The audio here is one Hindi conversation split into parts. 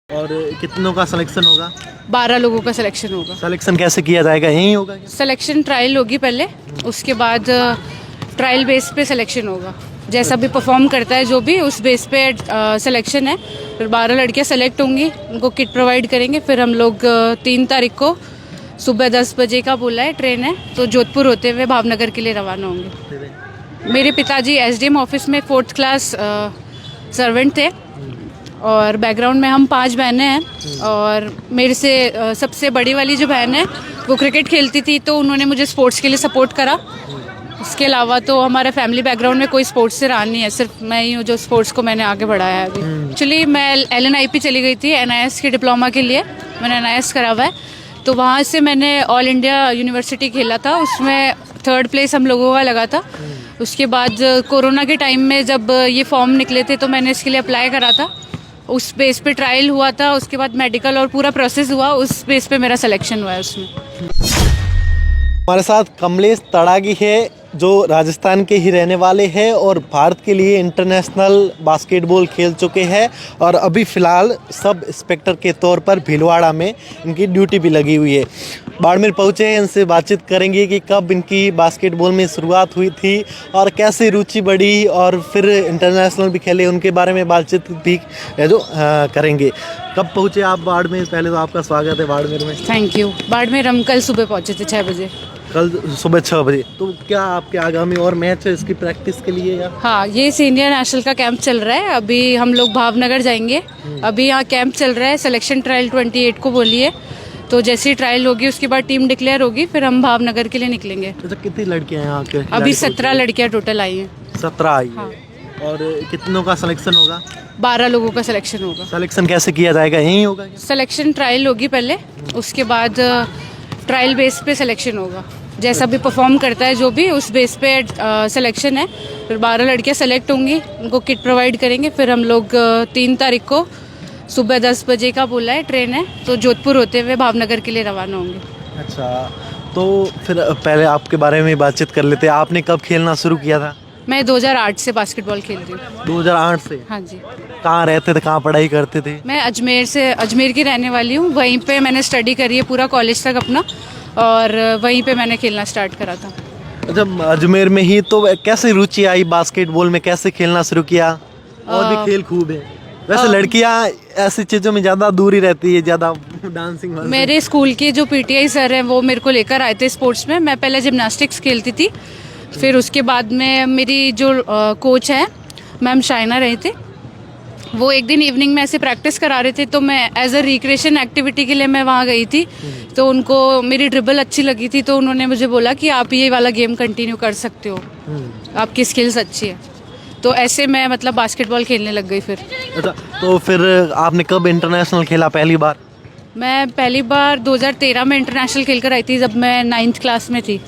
और कितनों का सिलेक्शन होगा? 12 लोगों का सिलेक्शन होगा। सिलेक्शन कैसे किया जाएगा, यहीं होगा क्या? सिलेक्शन ट्रायल होगी पहले, उसके बाद ट्रायल बेस पे सिलेक्शन होगा। जैसा भी परफॉर्म करता है जो भी, उस बेस पे सिलेक्शन है। फिर 12 लड़कियां सेलेक्ट होंगी, उनको किट प्रोवाइड करेंगे। फिर हम लोग 3 तारीख को सुबह 10 बजे का बोला है, ट्रेन है, तो जोधपुर होते हुए भावनगर के लिए रवाना होंगे। मेरे पिताजी एसडीएम ऑफिस में 4th क्लास सर्वेंट थे, और बैकग्राउंड में हम 5 बहनें हैं। और मेरे से सबसे बड़ी वाली जो बहन है वो क्रिकेट खेलती थी, तो उन्होंने मुझे स्पोर्ट्स के लिए सपोर्ट करा। उसके अलावा तो हमारा फैमिली बैकग्राउंड में कोई स्पोर्ट्स से रहा नहीं है, सिर्फ मैं ही हूँ जो स्पोर्ट्स को मैंने आगे बढ़ाया है अभी। एक्चुअली मैं LNIP चली गई थी NIS के डिप्लोमा के लिए, मैंने NIS करा हुआ है। तो वहाँ से मैंने ऑल इंडिया यूनिवर्सिटी खेला था, उसमें 3rd प्लेस हम लोगों का लगा था। उसके बाद कोरोना के टाइम में जब ये फॉर्म निकले थे तो मैंने इसके लिए अप्लाई करा था। उस बेस पे ट्रायल हुआ था, उसके बाद मेडिकल और पूरा प्रोसेस हुआ, उस बेस पे मेरा सिलेक्शन हुआ है उसमें। हमारे साथ कमलेश तड़ागी है, जो राजस्थान के ही रहने वाले हैं और भारत के लिए इंटरनेशनल बास्केटबॉल खेल चुके हैं, और अभी फ़िलहाल सब इंस्पेक्टर के तौर पर भीलवाड़ा में इनकी ड्यूटी भी लगी हुई है। बाड़मेर पहुँचे हैं, इनसे बातचीत करेंगे कि कब इनकी बास्केटबॉल में शुरुआत हुई थी और कैसे रुचि बढ़ी, और फिर इंटरनेशनल भी खेले, उनके बारे में बातचीत भी करेंगे। कब पहुँचे आप बाड़मेर? पहले तो आपका स्वागत है बाड़मेर में। Thank you. बाड़मेर हम कल सुबह पहुँचे थे 6 बजे। कल सुबह 6 बजे। तो क्या आपके आगामी और मैच है इसकी प्रैक्टिस के लिए या? हाँ, ये सीनियर नेशनल का कैंप चल रहा है। अभी हम लोग भावनगर जाएंगे। अभी यहाँ कैंप चल रहा है, सिलेक्शन ट्रायल 28 को बोली है, तो जैसी ट्रायल होगी उसके बाद टीम डिक्लेयर होगी, फिर हम भावनगर के लिए निकलेंगे। तो कितनी लड़कियां हैं यहाँ के? अभी 17 लड़कियां टोटल आई हैं। 17 आई हाँ। है। और कितनों का सिलेक्शन होगा? 12 लोगों का सिलेक्शन होगा। सिलेक्शन कैसे किया जाएगा, यहीं होगा क्या? सिलेक्शन ट्रायल होगी पहले, उसके बाद ट्रायल बेस पे सिलेक्शन होगा। जैसा भी परफॉर्म करता है जो भी, उस बेस पे सिलेक्शन है। फिर 12 लड़कियां सेलेक्ट होंगी, उनको किट प्रोवाइड करेंगे। फिर हम लोग 3 तारीख को सुबह 10 बजे का बोला है, ट्रेन है, तो जोधपुर होते हुए भावनगर के लिए रवाना होंगे। अच्छा, तो फिर पहले आपके बारे में बातचीत कर लेते हैं। आपने कब खेलना शुरू किया था? मैं 2008 से बास्केटबॉल खेल रही हूँ। 2008 से? हाँ जी। कहाँ रहते थे, कहाँ पढ़ाई करते थे? मैं अजमेर की रहने वाली हूँ। वहीं पे मैंने स्टडी करी है पूरा कॉलेज तक अपना, और वहीं पे मैंने खेलना स्टार्ट करा था। जब अजमेर में ही, तो कैसे रुचि आई बास्केटबॉल में, कैसे खेलना शुरू किया? और भी खेल खूब है वैसे, लड़कियां ऐसी चीज़ों में ज़्यादा दूरी रहती है, ज़्यादा डांसिंग। मेरे स्कूल के जो PTI सर हैं वो मेरे को लेकर आए थे स्पोर्ट्स में। मैं पहले जिम्नास्टिक्स खेलती थी, फिर उसके बाद में मेरी जो कोच है मैम शाइना रहे थे, वो एक दिन इवनिंग में ऐसे प्रैक्टिस करा रहे थे, तो मैं एज अ रिक्रिएशन एक्टिविटी के लिए मैं वहाँ गई थी। तो उनको मेरी ड्रिबल अच्छी लगी थी, तो उन्होंने मुझे बोला कि आप ये वाला गेम कंटिन्यू कर सकते हो, आपकी स्किल्स अच्छी है। तो ऐसे मैं मतलब बास्केटबॉल खेलने लग गई फिर। अच्छा, तो फिर आपने कब इंटरनेशनल खेला पहली बार? मैं पहली बार 2013 में इंटरनेशनल खेल कर आई थी, जब मैं 9th क्लास में थी।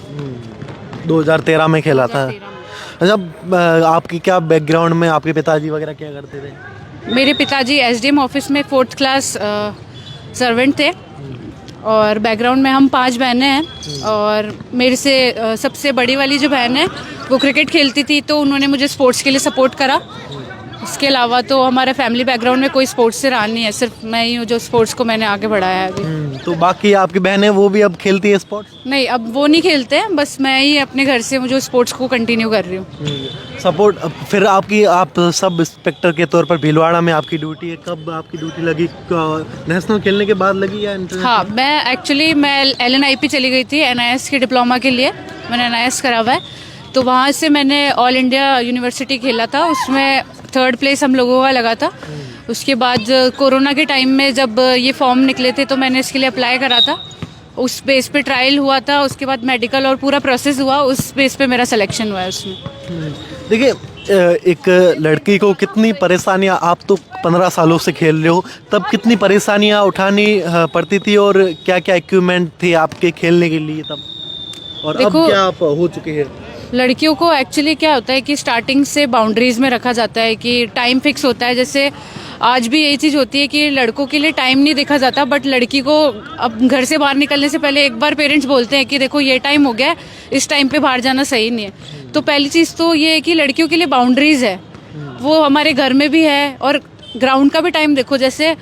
2013 में खेला था। 2013 में। अच्छा, आपकी क्या बैकग्राउंड में आपके पिताजी वगैरह क्या करते थे? मेरे पिताजी SDM ऑफिस में 4th क्लास सर्वेंट थे, और बैकग्राउंड में हम 5 बहनें हैं। और मेरे से सबसे बड़ी वाली जो बहन है वो क्रिकेट खेलती थी, तो उन्होंने मुझे स्पोर्ट्स के लिए सपोर्ट करा। उसके अलावा तो हमारा फैमिली बैकग्राउंड में कोई स्पोर्ट्स से रहा नहीं है, सिर्फ मैं ही हूँ जो स्पोर्ट्स को मैंने आगे बढ़ाया है अभी। तो बाकी आपकी बहनें वो भी अब खेलती है स्पोर्ट्स? नहीं, अब वो नहीं खेलते हैं, बस मैं ही अपने घर से जो स्पोर्ट्स को कंटिन्यू कर रही हूँ। सपोर्ट। फिर आप सब इंस्पेक्टर के तौर पर भीलवाड़ा में आपकी ड्यूटी है, कब आपकी ड्यूटी लगी? नेशनल खेलने के बाद लगी या इंटरनेशनल? हाँ, मैं LNIP चली गई थी NIS के डिप्लोमा के लिए, मैंने NIS करा हुआ है। तो वहाँ से मैंने ऑल इंडिया यूनिवर्सिटी खेला था, उसमें 3rd प्लेस हम लोगों का लगा था। उसके बाद कोरोना के टाइम में जब ये फॉर्म निकले थे तो मैंने इसके लिए अप्लाई करा था। उस बेस पे ट्रायल हुआ था, उसके बाद मेडिकल और पूरा प्रोसेस हुआ, उस बेस पे मेरा सिलेक्शन हुआ है उसमें। देखिए, एक लड़की को कितनी परेशानियां, आप तो 15 सालों से खेल रहे हो, तब कितनी परेशानियां उठानी पड़ती थी, और क्या क्या इक्विपमेंट थे आपके खेलने के लिए तब, और अब क्या आप हो चुके हैं? लड़कियों को एक्चुअली क्या होता है कि स्टार्टिंग से बाउंड्रीज में रखा जाता है कि टाइम फिक्स होता है। जैसे आज भी यही चीज़ होती है कि लड़कों के लिए टाइम नहीं देखा जाता, बट लड़की को अब घर से बाहर निकलने से पहले एक बार पेरेंट्स बोलते हैं कि देखो ये टाइम हो गया है, इस टाइम पे बाहर जाना सही नहीं है। तो पहली चीज़ तो ये है कि लड़कियों के लिए बाउंड्रीज है, वो हमारे घर में भी है, और ग्राउंड का भी टाइम देखो। जैसे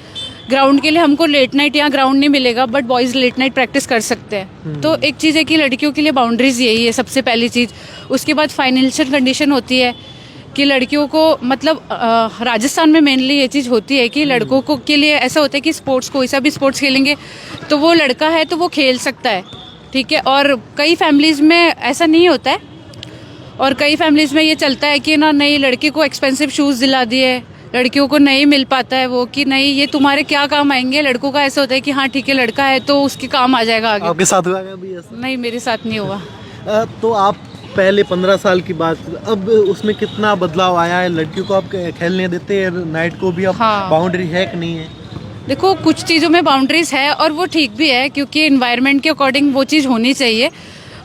ग्राउंड के लिए हमको लेट नाइट यहाँ ग्राउंड नहीं मिलेगा, but boys late night practice कर सकते हैं। तो एक चीज़ है कि लड़कियों के लिए बाउंड्रीज यही है सबसे पहली चीज़। उसके बाद फाइनेंशियल कंडीशन होती है कि लड़कियों को मतलब राजस्थान में मेनली ये चीज़ होती है कि लड़कों को के लिए ऐसा होता है कि स्पोर्ट्स कोई सा भी स्पोर्ट्स खेलेंगे तो वो लड़का है तो वो खेल सकता है, ठीक है। और कई फैमिलीज़ में ऐसा नहीं होता है, और कई फैमिलीज़ में ये चलता है कि ना नई लड़की को एक्सपेंसिव शूज़ दिला दिए, लड़कियों को नहीं मिल पाता है वो कि नहीं ये तुम्हारे क्या काम आएंगे। लड़कों का ऐसा होता है कि हाँ ठीक है लड़का है तो उसके काम आ जाएगा आगे। आपके साथ हुआ कभी ऐसा? नहीं, मेरे साथ नहीं हुआ। तो आप पहले 15 साल की बात, अब उसमें कितना बदलाव आया है? लड़कियों को आप खेलने देते हैं नाइट को भी? अब हाँ। बाउंड्री है कि नहीं है? देखो कुछ चीज़ों में बाउंड्रीज है और वो ठीक भी है क्योंकि इन्वायरमेंट के अकॉर्डिंग वो चीज़ होनी चाहिए।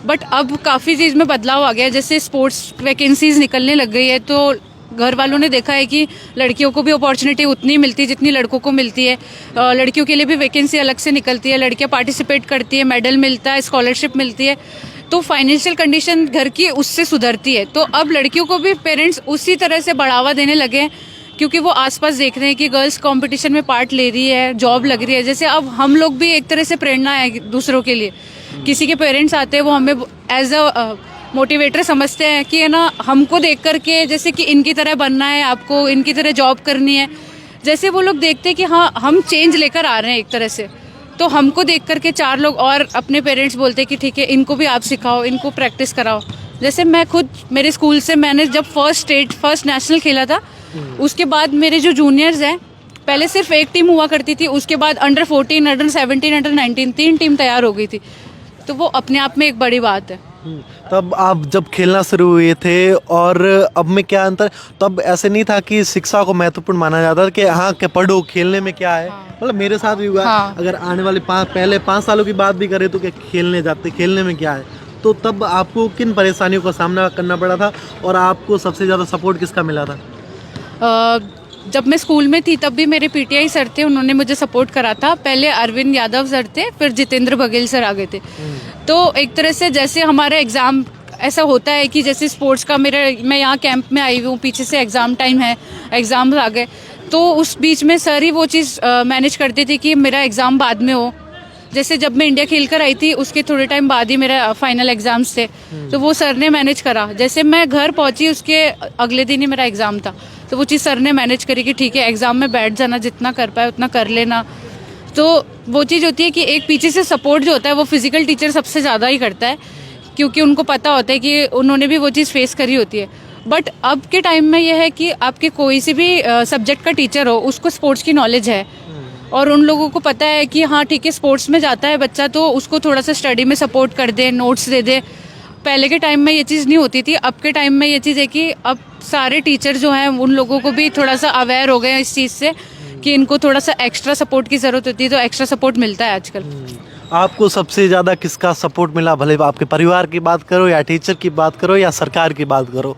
बट अब काफ़ी चीज़ में बदलाव आ गया है, जैसे स्पोर्ट्स वैकेंसीज निकलने लग गई है तो घर वालों ने देखा है कि लड़कियों को भी अपॉर्चुनिटी उतनी मिलती है जितनी लड़कों को मिलती है। लड़कियों के लिए भी वैकेंसी अलग से निकलती है, लड़कियां पार्टिसिपेट करती है, मेडल मिलता है, स्कॉलरशिप मिलती है, तो फाइनेंशियल कंडीशन घर की उससे सुधरती है। तो अब लड़कियों को भी पेरेंट्स उसी तरह से बढ़ावा देने लगे हैं क्योंकि वो आसपास देख रहे हैं कि गर्ल्स कंपटीशन में पार्ट ले रही है, जॉब लग रही है। जैसे अब हम लोग भी एक तरह से प्रेरणा है दूसरों के लिए, किसी के पेरेंट्स आते हैं वो हमें एज अ मोटिवेटर समझते हैं कि है ना हमको देख करके जैसे कि इनकी तरह बनना है, आपको इनकी तरह जॉब करनी है। जैसे वो लोग देखते हैं कि हाँ हम चेंज लेकर आ रहे हैं एक तरह से, तो हमको देख करके 4 लोग और अपने पेरेंट्स बोलते हैं कि ठीक है इनको भी आप सिखाओ, इनको प्रैक्टिस कराओ। जैसे मैं खुद मेरे स्कूल से मैंने जब फर्स्ट नेशनल खेला था, उसके बाद मेरे जो जूनियर्स हैं, पहले सिर्फ एक टीम हुआ करती थी, उसके बाद अंडर 14, अंडर 17, अंडर 19 3 टीम तैयार हो गई थी। तो वो अपने आप में एक बड़ी बात है। तब आप जब खेलना शुरू हुए थे और अब में क्या अंतर? तब ऐसे नहीं था कि शिक्षा को महत्वपूर्ण माना जाता था कि हाँ कि पढ़ो, खेलने में क्या है? मतलब मेरे साथ भी हुआ। हाँ। अगर आने वाले पहले 5 सालों की बात भी करें तो क्या खेलने जाते, खेलने में क्या है? तो तब आपको किन परेशानियों का सामना करना पड़ा था और आपको सबसे ज़्यादा सपोर्ट किसका मिला था? जब मैं स्कूल में थी तब भी मेरे पीटीआई सर थे, उन्होंने मुझे सपोर्ट करा था। पहले अरविंद यादव सर थे, फिर जितेंद्र बघेल सर आ गए थे। तो एक तरह से जैसे हमारा एग्ज़ाम ऐसा होता है कि जैसे स्पोर्ट्स का मैं यहाँ कैंप में आई हूँ, पीछे से एग्ज़ाम टाइम है, एग्ज़ाम आ गए, तो उस बीच में सर ही वो चीज़ मैनेज करते थे कि मेरा एग्ज़ाम बाद में हो। जैसे जब मैं इंडिया खेल कर आई थी उसके थोड़े टाइम बाद ही मेरा फाइनल एग्ज़ाम्स थे, तो वो सर ने मैनेज करा। जैसे मैं घर पहुँची उसके अगले दिन ही मेरा एग्ज़ाम था, तो वो चीज़ सर ने मैनेज करी कि ठीक है एग्ज़ाम में बैठ जाना, जितना कर पाए उतना कर लेना। तो वो चीज़ होती है कि एक पीछे से सपोर्ट जो होता है वो फिजिकल टीचर सबसे ज़्यादा ही करता है क्योंकि उनको पता होता है कि उन्होंने भी वो चीज़ फेस करी होती है। बट अब के टाइम में यह है कि आपके कोई सी भी सब्जेक्ट का टीचर हो, उसको स्पोर्ट्स की नॉलेज है और उन लोगों को पता है कि हाँ ठीक है स्पोर्ट्स में जाता है बच्चा तो उसको थोड़ा सा स्टडी में सपोर्ट कर दे, नोट्स दे दे। पहले के टाइम में ये चीज़ नहीं होती थी, अब के टाइम में ये चीज़ है कि अब सारे टीचर जो हैं उन लोगों को भी थोड़ा सा अवेयर हो गए हैं इस चीज़ से कि इनको थोड़ा सा एक्स्ट्रा सपोर्ट की ज़रूरत होती है, तो एक्स्ट्रा सपोर्ट मिलता है आजकल। आपको सबसे ज़्यादा किसका सपोर्ट मिला? भले आपके परिवार की बात करो या टीचर की बात करो या सरकार की बात करो।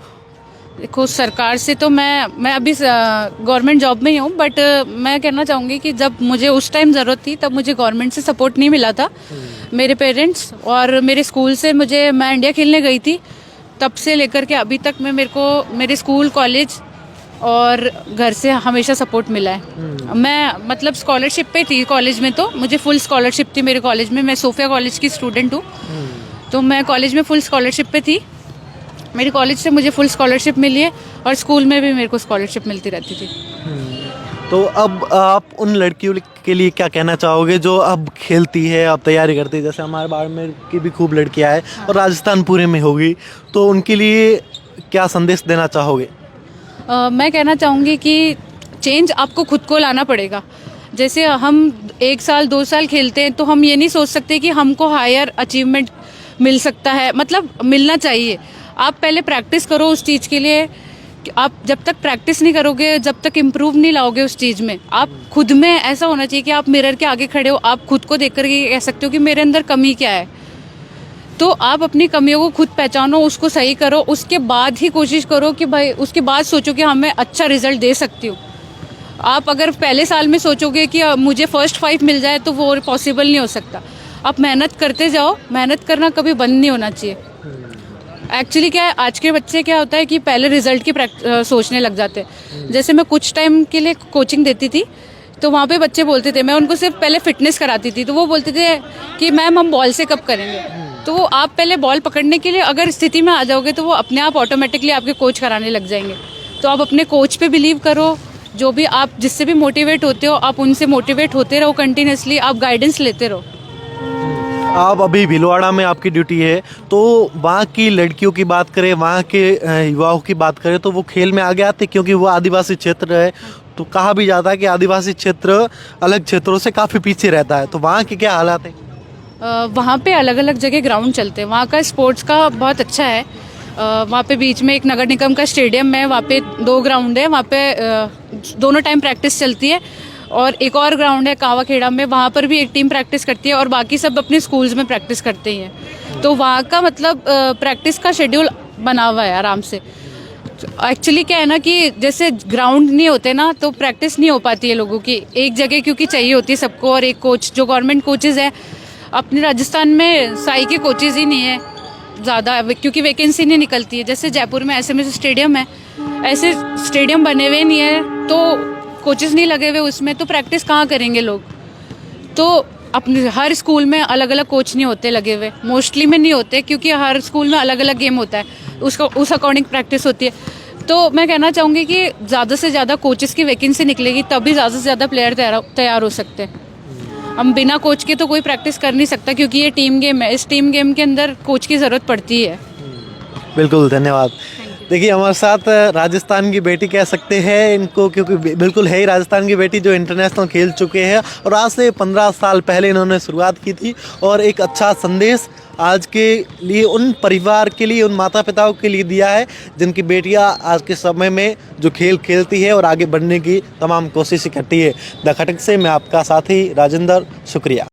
देखो सरकार से तो मैं अभी गवर्नमेंट जॉब में ही हूँ, बट मैं कहना चाहूँगी कि जब मुझे उस टाइम ज़रूरत थी तब मुझे गवर्नमेंट से सपोर्ट नहीं मिला था। मेरे पेरेंट्स और मेरे स्कूल से मैं इंडिया खेलने गई थी तब से लेकर के अभी तक मेरे स्कूल, कॉलेज और घर से हमेशा सपोर्ट मिला है। मैं मतलब स्कॉलरशिप पे थी कॉलेज में, तो मुझे फुल स्कॉलरशिप थी मेरे कॉलेज में। मैं सोफिया कॉलेज की स्टूडेंट हूँ, तो मैं कॉलेज में फुल स्कॉलरशिप पे थी। मेरे कॉलेज से मुझे फुल स्कॉलरशिप मिली है और स्कूल में भी मेरे को स्कॉलरशिप मिलती रहती थी। तो अब आप उन लड़कियों के लिए क्या कहना चाहोगे जो अब खेलती है, अब तैयारी करती है? जैसे हमारे बाड़मेर की भी खूब लड़कियां हैं और राजस्थान पूरे में होगी, तो उनके लिए क्या संदेश देना चाहोगे? मैं कहना चाहूँगी कि चेंज आपको खुद को लाना पड़ेगा। जैसे हम 1 साल 2 साल खेलते हैं तो हम ये नहीं सोच सकते कि हमको हायर अचीवमेंट मिल सकता है, मतलब मिलना चाहिए। आप पहले प्रैक्टिस करो उस चीज़ के लिए। आप जब तक प्रैक्टिस नहीं करोगे, जब तक इम्प्रूव नहीं लाओगे उस चीज़ में, आप खुद में ऐसा होना चाहिए कि आप मिरर के आगे खड़े हो, आप खुद को देख कर के कह सकते हो कि मेरे अंदर कमी क्या है। तो आप अपनी कमियों को खुद पहचानो, उसको सही करो, उसके बाद ही कोशिश करो कि भाई उसके बाद सोचो कि हाँ मैं अच्छा रिजल्ट दे सकती हूँ। आप अगर पहले साल में सोचोगे कि मुझे फर्स्ट 5 मिल जाए तो वो पॉसिबल नहीं हो सकता। आप मेहनत करते जाओ, मेहनत करना कभी बंद नहीं होना चाहिए। एक्चुअली क्या है, आज के बच्चे क्या होता है कि पहले रिजल्ट की सोचने लग जाते हैं। जैसे मैं कुछ टाइम के लिए कोचिंग देती थी, तो वहाँ पे बच्चे बोलते थे, मैं उनको सिर्फ पहले फिटनेस कराती थी, तो वो बोलते थे कि मैम हम बॉल से कब करेंगे। तो वो आप पहले बॉल पकड़ने के लिए अगर स्थिति में आ जाओगे तो वो अपने आप ऑटोमेटिकली आपके कोच कराने लग जाएंगे। तो आप अपने कोच पे बिलीव करो, जो भी आप जिससे भी मोटिवेट होते हो आप उनसे मोटिवेट होते रहो, कंटिन्यूसली आप गाइडेंस लेते रहो। आप अभी भीलवाड़ा में आपकी ड्यूटी है, तो वहाँ की लड़कियों की बात करें, वहाँ के युवाओं की बात करें तो वो खेल में आगे आते, क्योंकि वो आदिवासी क्षेत्र है। तो कहा भी जाता है कि आदिवासी क्षेत्र अलग क्षेत्रों से काफ़ी पीछे रहता है, तो वहाँ के क्या हालात हैं? वहाँ पे अलग अलग जगह ग्राउंड चलते हैं, वहाँ का स्पोर्ट्स का बहुत अच्छा है। वहाँ पे बीच में एक नगर निगम का स्टेडियम है, वहाँ पे 2 ग्राउंड है, वहाँ पे दोनों टाइम प्रैक्टिस चलती है। और एक और ग्राउंड है कावाखेड़ा में, वहाँ पर भी एक टीम प्रैक्टिस करती है और बाकी सब अपने स्कूल्स में प्रैक्टिस करते ही हैं। तो वहाँ का मतलब प्रैक्टिस का शेड्यूल बना हुआ है आराम से। एक्चुअली क्या है ना कि जैसे ग्राउंड नहीं होते ना तो प्रैक्टिस नहीं हो पाती है लोगों की एक जगह, क्योंकि चाहिए होती है सबको, और एक कोच जो गवर्नमेंट कोचेज़ है। अपने राजस्थान में साई के कोचेज़ ही नहीं है ज़्यादा, क्योंकि वैकेंसी नहीं निकलती है। जैसे जयपुर में ऐसे स्टेडियम है, ऐसे स्टेडियम बने हुए नहीं है, तो कोचेस नहीं लगे हुए उसमें, तो प्रैक्टिस कहाँ करेंगे लोग। तो अपने हर स्कूल में अलग अलग कोच नहीं होते लगे हुए, मोस्टली में नहीं होते, क्योंकि हर स्कूल में अलग अलग गेम होता है, उसको उस अकॉर्डिंग प्रैक्टिस होती है। तो मैं कहना चाहूँगी कि ज़्यादा से ज़्यादा कोचेस की वैकेंसी निकलेगी तभी ज़्यादा से ज़्यादा प्लेयर तैयार हो सकते हैं। हम बिना कोच के तो कोई प्रैक्टिस कर नहीं सकता, क्योंकि ये टीम गेम है, इस टीम गेम के अंदर कोच की ज़रूरत पड़ती है। बिल्कुल, धन्यवाद। देखिए हमारे साथ राजस्थान की बेटी कह सकते हैं इनको, क्योंकि बिल्कुल है ही राजस्थान की बेटी, जो इंटरनेशनल खेल चुके हैं और आज से 15 साल पहले इन्होंने शुरुआत की थी। और एक अच्छा संदेश आज के लिए उन परिवार के लिए, उन माता पिताओं के लिए दिया है जिनकी बेटियां आज के समय में जो खेल खेलती है और आगे बढ़ने की तमाम कोशिश करती है। द खटक से मैं आपका साथी राजेंद्र, शुक्रिया।